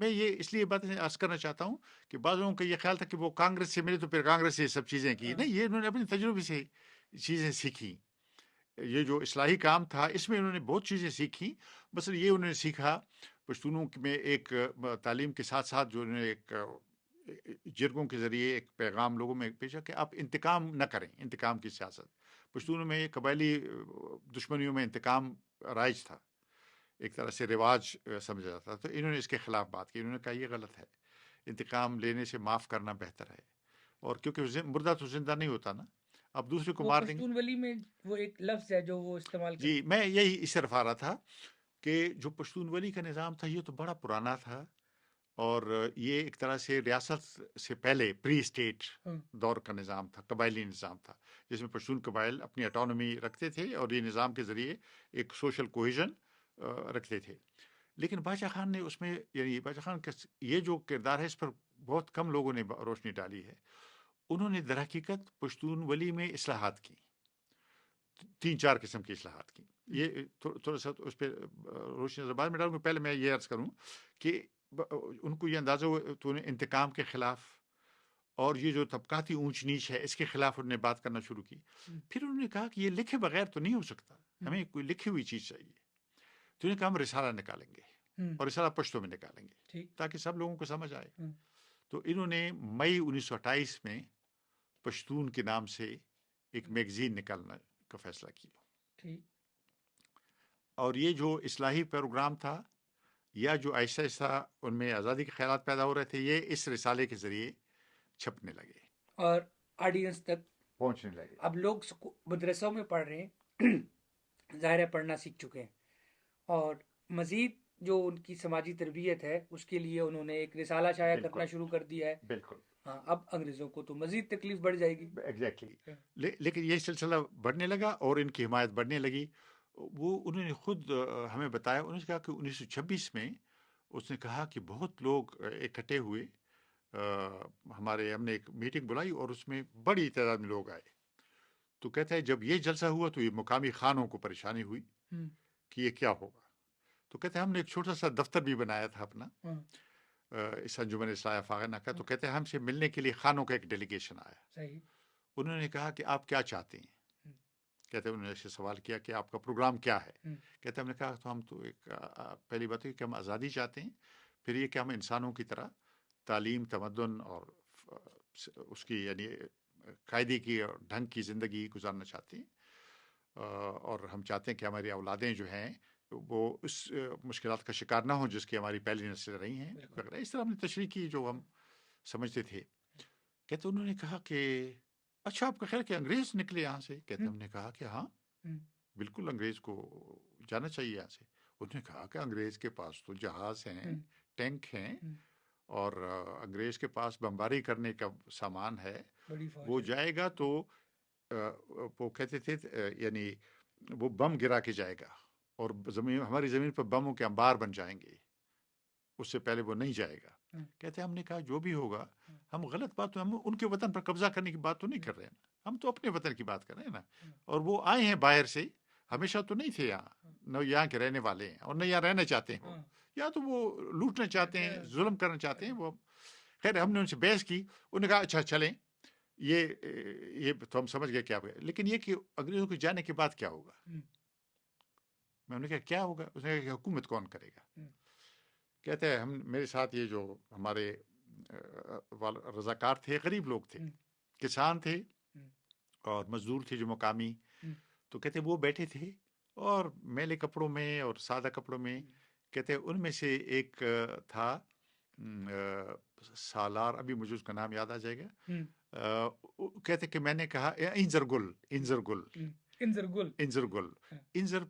میں یہ اس لیے بات عرض کرنا چاہتا ہوں کہ بعض لوگوں کا یہ خیال تھا کہ وہ کانگریس سے ملے تو پھر کانگریس سے یہ سب چیزیں کی. نہیں، یہ انہوں نے اپنے تجربے سے چیزیں سیکھی. یہ جو اصلاحی کام تھا اس میں انہوں نے بہت چیزیں سیکھی. بس یہ انہوں نے سیکھا پشتونوں میں ایک تعلیم کے ساتھ ساتھ جو انہوں نے ایک جرگوں کے ذریعے ایک پیغام لوگوں میں پیشا کہ آپ انتقام نہ کریں، انتقام کی سیاست. پشتونوں میں قبائلی دشمنیوں میں انتقام رائج تھا، ایک طرح سے رواج سمجھا جاتا. تو انہوں نے اس کے خلاف بات کی. انہوں نے کہا یہ غلط ہے، انتقام لینے سے معاف کرنا بہتر ہے. اور کیونکہ مردہ تو زندہ نہیں ہوتا نا، آپ دوسرے کو وہ مار دیں گے. پشتون ولی میں وہ ایک لفظ ہے جو وہ استعمال جی، کرتے میں یہی اس طرف آ رہا تھا کہ جو پشتون ولی کا نظام تھا یہ تو بڑا پرانا تھا، اور یہ ایک طرح سے ریاست سے پہلے پری اسٹیٹ ہیں. دور کا نظام تھا، قبائلی نظام تھا، جس میں پشتون قبائل اپنی اٹانومی رکھتے تھے اور یہ نظام کے ذریعے ایک سوشل کوہیژن رکھتے تھے. لیکن باچا خان نے اس میں، یعنی باچا خان کا یہ جو کردار ہے اس پر بہت کم لوگوں نے روشنی ڈالی ہے. انہوں نے در حقیقت پشتون ولی میں اصلاحات کی، 3-4 قسم کی اصلاحات کی. یہ تھوڑا سا اس پہ روشنی بعد میں ڈالوں گا. پہلے میں یہ عرض کروں کہ ان کو یہ اندازہ ہوا تو انہیں انتقام کے خلاف اور یہ جو طبقاتی اونچ نیچ ہے اس کے خلاف انہوں نے بات کرنا شروع کی. پھر انہوں نے کہا کہ یہ لکھے بغیر تو نہیں ہو سکتا، ہمیں کوئی لکھی ہوئی چیز چاہیے. تو انہوں نے کہا ہم رسالہ نکالیں گے اور رسالہ پشتو میں نکالیں گے تاکہ سب لوگوں کو سمجھ آئے. تو انہوں نے مئی 1928 میں پشتون کے نام سے ایک میگزین نکالنا کا فیصلہ کیا. اور یہ جو اصلاحی پروگرام تھا یا جو ایسا ایسا ان میں آزادی کے خیالات پیدا ہو رہے تھے، یہ اس رسالے کے ذریعے چھپنے لگے اور آڈینس تک پہنچنے لگے. اب لوگ مدرسوں میں پڑھ رہے ہیں، ظاہر ہے پڑھنا سیکھ چکے ہیں، اور مزید جو ان کی سماجی تربیت ہے اس کے لیے انہوں نے ایک رسالہ شائع کرنا شروع کر دیا ہے. بالکل. ہاں، اب انگریزوں کو تو مزید تکلیف بڑھ جائے گی. ایگزیکٹلی. لیکن یہ سلسلہ بڑھنے لگا اور ان کی حمایت بڑھنے لگی. وہ انہوں نے خود ہمیں بتایا، انہوں نے کہا کہ 1926 میں اس نے کہا کہ بہت لوگ اکٹھے ہوئے، ہم نے ایک میٹنگ بلائی اور اس میں بڑی تعداد میں لوگ آئے. تو کہتا ہے جب یہ جلسہ ہوا تو یہ مقامی خانوں کو پریشانی ہوئی کہ یہ کیا ہوگا. تو کہتے ہیں ہم نے ایک چھوٹا سا دفتر بھی بنایا تھا اپنا اس انجمن اصلاح افاقہ کا. تو کہتے ہیں ہم سے ملنے کے لیے خانوں کا ایک ڈیلیگیشن آیا. انہوں نے کہا کہ آپ کیا چاہتے ہیں. کہتے ہیں انہوں نے ایسے سوال کیا کہ آپ کا پروگرام کیا ہے. کہتے ہیں ہم نے کہا تو ہم تو ایک پہلی بات ہے کہ ہم آزادی چاہتے ہیں، پھر یہ کہ ہم انسانوں کی طرح تعلیم، تمدن اور اس کی یعنی قائدی کی اور ڈھنگ کی زندگی گزارنا چاہتے ہیں، اور ہم چاہتے ہیں کہ ہماری اولادیں جو ہیں وہ اس مشکلات کا شکار نہ ہوں جس کی ہماری پہلی نسلیں رہی ہیں. اس طرح ہم نے تشریح کی جو ہم سمجھتے تھے. کہتے انہوں نے کہا کہ اچھا آپ کا خیال کہ انگریز نکلے یہاں سے. کہتے ہم نے کہا کہ ہاں بالکل انگریز کو جانا چاہیے یہاں سے. انہوں نے کہا کہ انگریز کے پاس تو جہاز ہیں، ٹینک ہیں، اور انگریز کے پاس بمباری کرنے کا سامان ہے، وہ جائے گا تو وہ کہتے تھے یعنی وہ بم گرا کے جائے گا اور ہماری زمین پر بموں کے انبار بن جائیں گے، اس سے پہلے وہ نہیں جائے گا. کہتے ہیں ہم نے کہا جو بھی ہوگا، ہم غلط بات تو ہم ان کے وطن پر قبضہ کرنے کی بات تو نہیں کر رہے ہیں، ہم تو اپنے وطن کی بات کر رہے ہیں نا. اور وہ آئے ہیں باہر سے، ہمیشہ تو نہیں تھے یہاں، نہ یہاں کے رہنے والے ہیں اور نہ یہاں رہنا چاہتے ہیں. یا تو وہ لوٹنا چاہتے ہیں، ظلم کرنا چاہتے ہیں. وہ خیر ہم نے ان سے بحث کی. انہوں نے کہا اچھا چلیں، یہ تو ہم سمجھ گئے کیا ہوگا، لیکن یہ کہ انگریزوں کے جانے کے بعد کیا ہوگا. میں نے کہا کیا ہوگا. اس نے کہا کہ حکومت کون کرے گا. کہتے ہیں میرے ساتھ یہ جو ہمارے رضاکار تھے، غریب لوگ تھے، کسان تھے اور مزدور تھے جو مقامی. تو کہتے وہ بیٹھے تھے اور میلے کپڑوں میں اور سادہ کپڑوں میں. کہتے ان میں سے ایک تھا سالار، ابھی مجھے اس کا نام یاد آ جائے گا. کہتے کہ میں نے کہا انظر گل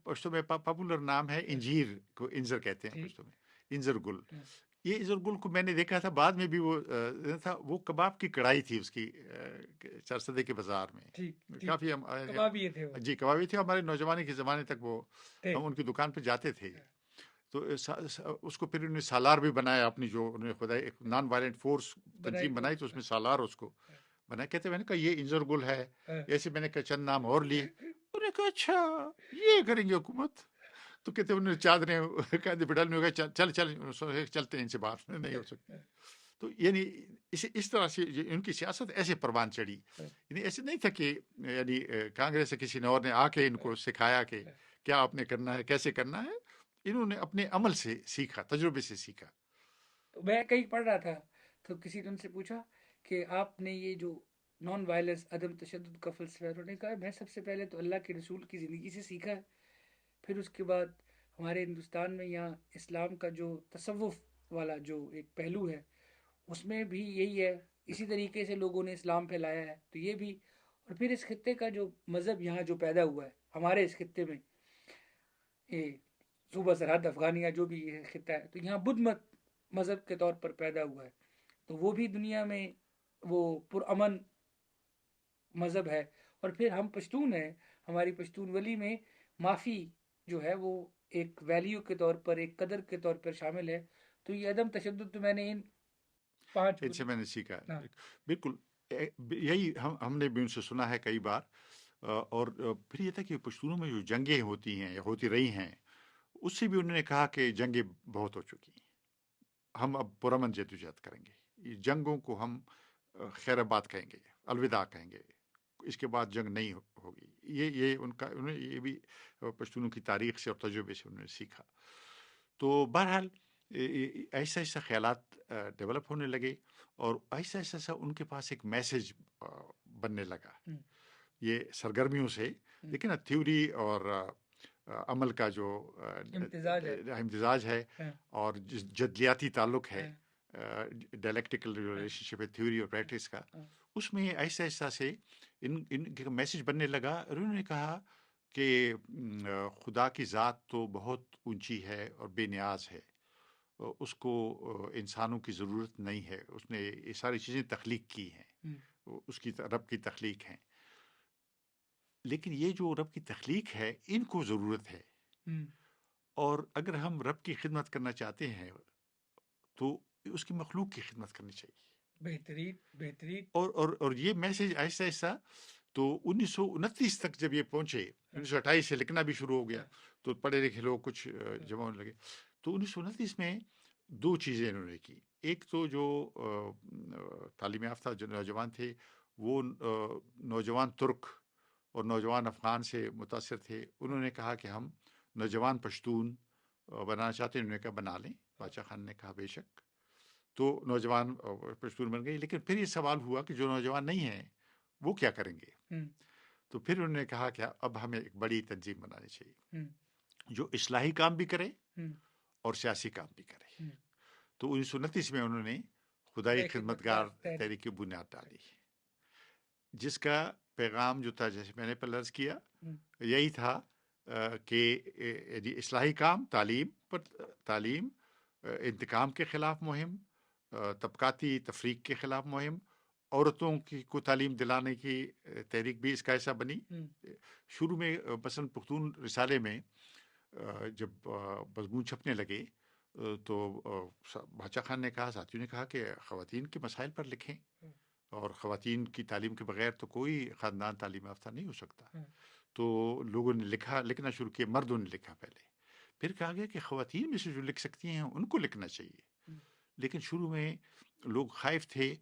پشتو میں پاپولر نام ہے. انجیر کو انظر کہتے ہیں پشتو میں، انظر گل. یہ انظر گل کو میں نے دیکھا تھا بعد میں بھی، وہ تھا وہ کباب کی کڑھائی تھی اس کی چرسدے کے بازار میں. کافی جی کبابی تھے. ہمارے نوجوانی کے زمانے تک وہ ہم ان کی دکان پہ جاتے تھے. تو اس کو پھر انہوں نے سالار بھی بنایا اپنی، جو انہوں نے خدا ایک نان وائلنٹ فورس تنظیم بنائی تو اس میں سالار اس کو بنایا. کہتے میں نے کہا یہ انظر گل ہے. ایسے میں نے کہا چند نام اور لیے. انہوں نے کہا اچھا یہ کریں گے حکومت. تو کہتے انہوں نے چادریں کہتے بڈال میں ہو گیا، چلتے ہیں ان سے بات نہیں ہو سکتی. تو یعنی اس طرح سے ان کی سیاست ایسے پروان چڑھی. یعنی ایسے نہیں تھا کہ یعنی کانگریس سے کسی نے اور نے آ کے ان کو سکھایا کہ کیا آپ نے کرنا ہے، کیسے کرنا ہے. انہوں نے اپنے عمل سے سیکھا، تجربے سے سیکھا. تو میں کہیں پڑھ رہا تھا تو کسی نے ان سے پوچھا کہ آپ نے یہ جو نان وائلنس، عدم تشدد کا فلسفہ ہے، انہوں نے کہا میں سب سے پہلے تو اللہ کے رسول کی زندگی سے سیکھا ہے، پھر اس کے بعد ہمارے ہندوستان میں یہاں اسلام کا جو تصوف والا جو ایک پہلو ہے اس میں بھی یہی ہے، اسی طریقے سے لوگوں نے اسلام پھیلایا ہے. تو یہ بھی، اور پھر اس خطے کا جو مذہب یہاں جو پیدا ہوا ہے ہمارے اس خطے میں، یہ صوبہ سرحد افغانیہ جو بھی یہ خطہ ہے، تو یہاں بدھ مت مذہب کے طور پر پیدا ہوا ہے. تو وہ بھی دنیا میں وہ پرامن مذہب ہے. اور پھر ہم پشتون ہیں، ہماری پشتون ولی میں معافی جو ہے وہ ایک ویلیو کے طور پر، ایک قدر کے طور پر شامل ہے. تو یہ عدم تشدد تو میں نے ان 5 ان سے میں نے سیکھا. ہاں بالکل یہی ہم نے بھی ان سے سنا ہے کئی بار. اور پھر یہ تھا کہ پشتونوں میں جو جنگیں ہوتی ہیں یا ہوتی رہی ہیں، اس سے بھی انہوں نے کہا کہ جنگیں بہت ہو چکی ہیں، ہم اب پرامن جدوجہد کریں گے. یہ جنگوں کو ہم خیر آباد کہیں گے، الوداع کہیں گے، اس کے بعد جنگ نہیں ہوگی. یہ ان کا، انہوں نے یہ بھی پشتونوں کی تاریخ سے اور تجربے سے انہوں نے سیکھا. تو بہرحال ایسا ایسا خیالات ڈیولپ ہونے لگے، اور ایسا ایسا ان کے پاس ایک میسج بننے لگا یہ سرگرمیوں سے. لیکن تھیوری اور عمل کا جو امتزاج ہے اور جدلیاتی تعلق ہے، ڈائلیکٹیکل ریلیشن شپ ہے تھیوری اور پریکٹس کا، اس میں ایسا ایسا سے ان کا میسج بننے لگا. انہوں نے کہا کہ خدا کی ذات تو بہت اونچی ہے اور بے نیاز ہے، اس کو انسانوں کی ضرورت نہیں ہے، اس نے یہ ساری چیزیں تخلیق کی ہیں، اس کی رب کی تخلیق ہیں. لیکن یہ جو رب کی تخلیق ہے ان کو ضرورت ہے، اور اگر ہم رب کی خدمت کرنا چاہتے ہیں تو اس کی مخلوق کی خدمت کرنی چاہیے. بہترین. اور یہ میسج ایسا ایسا تو 1929 تک جب یہ پہنچے، 1928 سے لکھنا بھی شروع ہو گیا، تو پڑھے لکھے لوگ کچھ جمع ہونے لگے. تو 1929 میں 2 چیزیں انہوں نے کی. ایک تو جو تعلیم یافتہ جو نوجوان تھے، وہ نوجوان ترک اور نوجوان افغان سے متاثر تھے. انہوں نے کہا کہ ہم نوجوان پشتون بنانا چاہتے ہیں. انہوں نے کہا بنا لیں. باچا خان نے کہا بے شک. تو نوجوان پشتون بن گئی. لیکن پھر یہ سوال ہوا کہ جو نوجوان نہیں ہیں وہ کیا کریں گے. تو پھر انہوں نے کہا کہ اب ہمیں ایک بڑی تنظیم بنانی چاہیے جو اصلاحی کام بھی کرے اور سیاسی کام بھی کرے. تو 1929 میں انہوں نے خدائی خدمتگار تحریک کی بنیاد ڈالی، جس کا پیغام جو تھا، جیسے میں نے پہلے عرض کیا، یہی تھا کہ اصلاحی کام، تعلیم، انتقام کے خلاف مہم، طبقاتی تفریق کے خلاف مہم، عورتوں کو تعلیم دلانے کی تحریک بھی اس کا ایسا بنی. شروع میں مثلاً پختون رسالے میں جب مضمون چھپنے لگے تو باچا خان نے کہا، ساتھیوں نے کہا کہ خواتین کے مسائل پر لکھیں، اور خواتین کی تعلیم کے بغیر تو کوئی خاندان تعلیم یافتہ نہیں ہو سکتا. تو لوگوں نے لکھنا شروع کیا. مردوں نے لکھا پہلے، پھر کہا گیا کہ خواتین میں سے جو لکھ سکتی ہیں ان کو لکھنا چاہیے. لیکن شروع میں لوگ خائف تھے،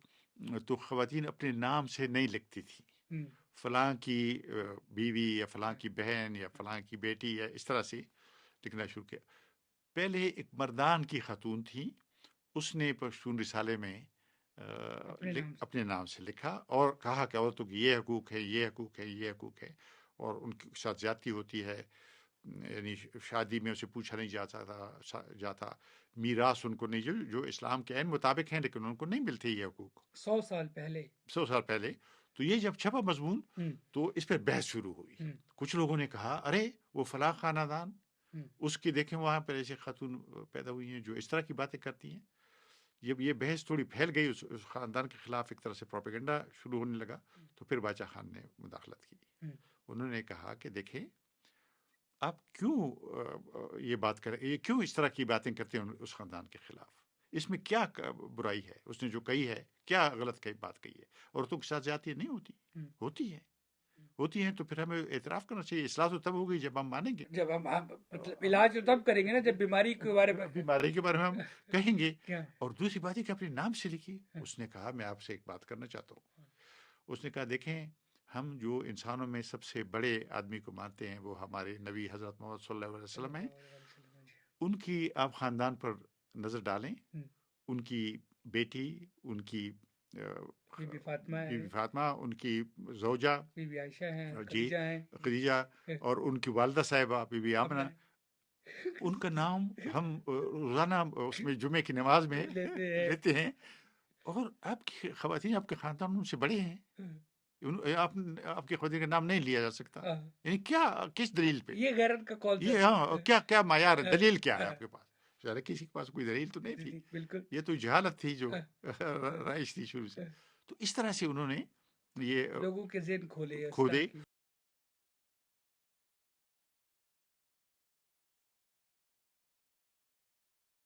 تو خواتین اپنے نام سے نہیں لکھتی تھی. فلاں کی بیوی یا فلاں کی بہن یا فلاں کی بیٹی یا اس طرح سے لکھنا شروع کیا. پہلے ایک مردان کی خاتون تھی، اس نے پشتون رسالے میں اپنے نام سے لکھا اور کہا کہ عورتوں کی یہ حقوق ہے، یہ حقوق ہے، یہ حقوق ہے، اور ان کے ساتھ زیادتی ہوتی ہے. یعنی شادی میں اسے پوچھا نہیں جاتا، میراث ان کو نہیں، جو اسلام کے عین مطابق ہیں، لیکن ان کو نہیں ملتے یہ حقوق 100 سال پہلے. تو یہ جب چھپا مضمون تو اس پہ بحث شروع ہوئی. کچھ لوگوں نے کہا ارے وہ فلاں خاندان، اس کی دیکھیں وہاں پر ایسے خاتون پیدا ہوئی ہیں جو اس طرح کی باتیں کرتی ہیں. جب یہ بحث تھوڑی پھیل گئی، اس خاندان کے خلاف ایک طرح سے پروپیگنڈا شروع ہونے لگا، تو پھر باچا خان نے مداخلت کی. انہوں نے کہا کہ دیکھیں آپ کیوں یہ بات کریں، یہ کیوں اس طرح کی باتیں کرتے ہیں اس خاندان کے خلاف، اس میں کیا برائی ہے، اس نے جو کہی ہے کیا غلط بات کہی ہے. عورتوں کے ساتھ زیادتی نہیں ہوتی ہے، ہوتی ہیں تو پھر ہمیں اعتراف کرنا چاہیے. اصلاح تو تب ہوگی جب ہم مانیں گے. جب ہم مطلب علاج تو تب کریں گے نا جب بیماری کے بارے میں بیماری کے بارے میں ہم کہیں گے. کیا اور دوسری بات ہے کہ اپنے نام سے لکھی. اس نے کہا میں آپ سے ایک بات کرنا چاہتا ہوں. اس نے کہا دیکھیں ہم جو انسانوں میں سب سے بڑے آدمی کو مانتے ہیں وہ ہمارے نبی حضرت محمد صلی اللہ علیہ وسلم ہیں. ان کی آپ خاندان پر نظر ڈالیں. ان کی بیٹی, ان کی بی بی فاطمہ ہے, بی بی فاطمہ, ان کی زوجہ بی بی عائشہ ہیں, جی خدیجہ ہیں, خدیجہ, اور ان کی والدہ صاحبہ بی بی آمنہ, ان کا نام ہم روزانہ اس میں جمعے کی نماز میں لیتے ہیں. اور آپ کی خواتین آپ کے خاندان ان سے بڑے ہیں, آپ کی خواتین کا نام نہیں لیا جا سکتا. یعنی کیا, کس دلیل پہ یہ غیرت کا کال یہ, ہاں کیا معیار ہے, دلیل کیا ہے آپ کے پاس؟ ذرا کسی کے پاس کوئی دلیل تو نہیں تھی. بالکل یہ تو جہالت تھی جو رائج تھی شروع سے. تو اس طرح سے انہوں نے یہ لوگوں کے ذہن کھولے کھودے.